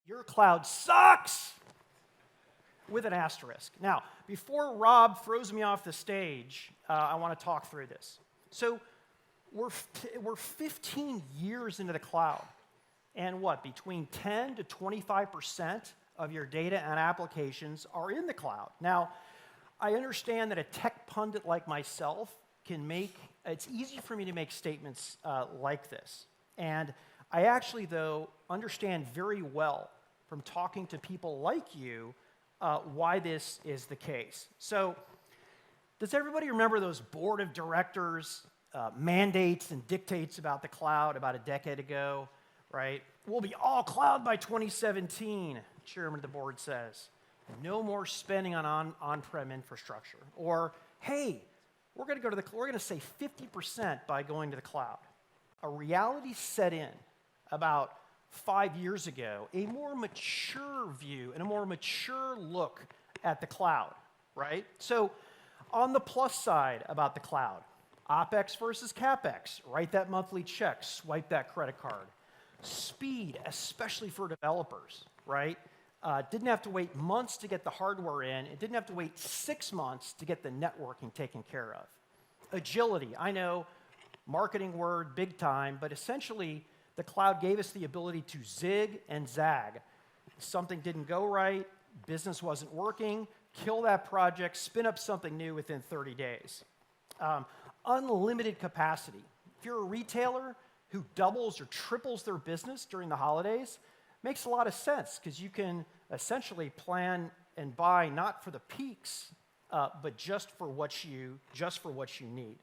Your cloud sucks, with an asterisk. Now, before Rob throws me off the stage, I want to talk through this. So we're 15 years into the cloud, and between 10 to 25% of your data and applications are in the cloud. Now, I understand that a tech pundit like myself it's easy for me to make statements like this. And I actually, though, understand very well from talking to people like you why this is the case. So, does everybody remember those board of directors mandates and dictates about the cloud about a decade ago, right? We'll be all cloud by 2017, chairman of the board says. No more spending on on-prem infrastructure. Or, hey, we're going to say 50% by going to the cloud. A reality set in about 5 years ago, a more mature view and a more mature look at the cloud, right? So on the plus side about the cloud, OpEx versus CapEx, write that monthly check, swipe that credit card. Speed, especially for developers, right? Didn't have to wait months to get the hardware in. It didn't have to wait 6 months to get the networking taken care of. Agility, I know, marketing word, big time, but essentially the cloud gave us the ability to zig and zag. Something didn't go right, business wasn't working, kill that project, spin up something new within 30 days. Unlimited capacity. If you're a retailer who doubles or triples their business during the holidays, makes a lot of sense because you can essentially plan and buy not for the peaks, but just for what you need.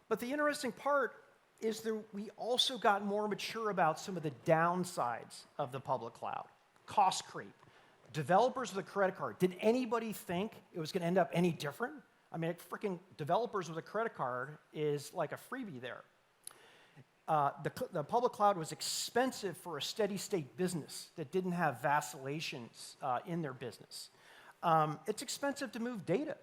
But the interesting part is that we also got more mature about some of the downsides of the public cloud. Cost creep. Developers with a credit card. Did anybody think it was going to end up any different? I mean, freaking developers with a credit card is like a freebie there. The public cloud was expensive for a steady state business that didn't have vacillations in their business. It's expensive to move data.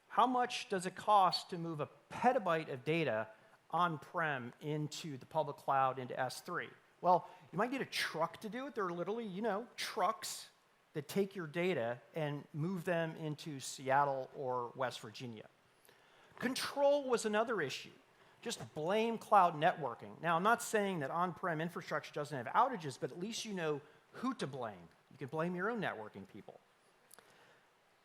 How much does it cost to move a petabyte of data on-prem into the public cloud, into S3? Well, you might need a truck to do it. There are literally, trucks that take your data and move them into Seattle or West Virginia. Control was another issue. Just blame cloud networking. Now, I'm not saying that on-prem infrastructure doesn't have outages, but at least you know who to blame. You can blame your own networking people.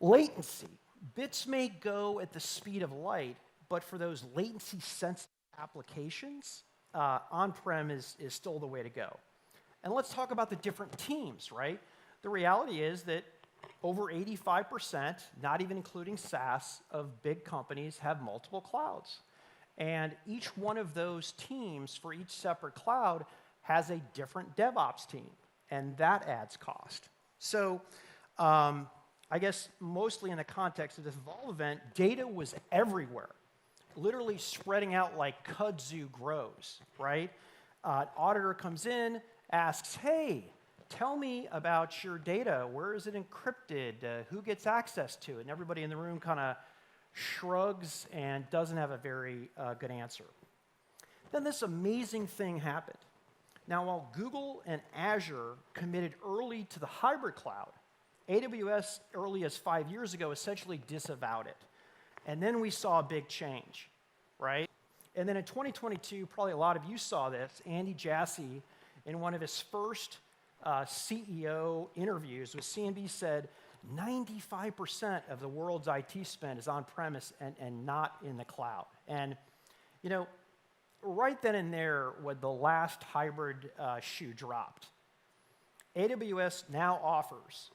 Latency. Bits may go at the speed of light, but for those latency-sensitive applications, on-prem is still the way to go. And let's talk about the different teams, right? The reality is that over 85%, not even including SaaS, of big companies have multiple clouds. And each one of those teams for each separate cloud has a different DevOps team, and that adds cost. So I guess mostly in the context of this Evolve event, data was everywhere, literally spreading out like kudzu grows, right? An auditor comes in, asks, hey, tell me about your data. Where is it encrypted? Who gets access to it? And everybody in the room kind of shrugs and doesn't have a very good answer. Then this amazing thing happened. Now, while Google and Azure committed early to the hybrid cloud, AWS, early as 5 years ago, essentially disavowed it. And then we saw a big change, right? And then in 2022, probably a lot of you saw this, Andy Jassy, in one of his first CEO interviews with CNBC said, 95% of the world's IT spend is on-premise and not in the cloud. And, right then and there, when the last hybrid shoe dropped, AWS now offers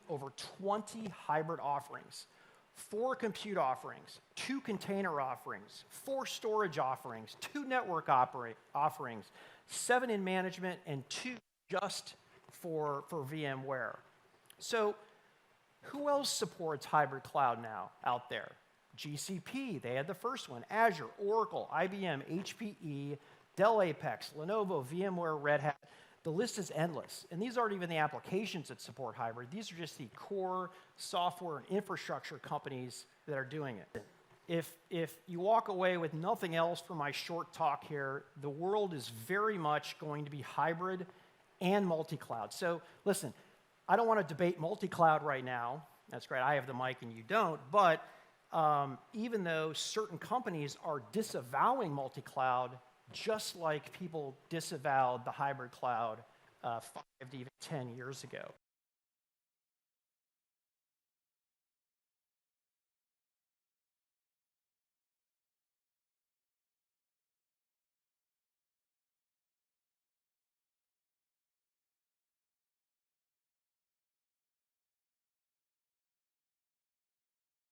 over 20 hybrid offerings, 4 compute offerings, 2 container offerings, 4 storage offerings, 2 network offerings, 7 in management, and 2 just for VMware. So who else supports hybrid cloud now out there? GCP, they had the first one. Azure, Oracle, IBM, HPE, Dell Apex, Lenovo, VMware, Red Hat. The list is endless. And these aren't even the applications that support hybrid. These are just the core software and infrastructure companies that are doing it. If you walk away with nothing else from my short talk here, the world is very much going to be hybrid and multi-cloud. So listen, I don't want to debate multi-cloud right now. That's great. I have the mic and you don't. But even though certain companies are disavowing multi-cloud, just like people disavowed the hybrid cloud 5 to even 10 years ago.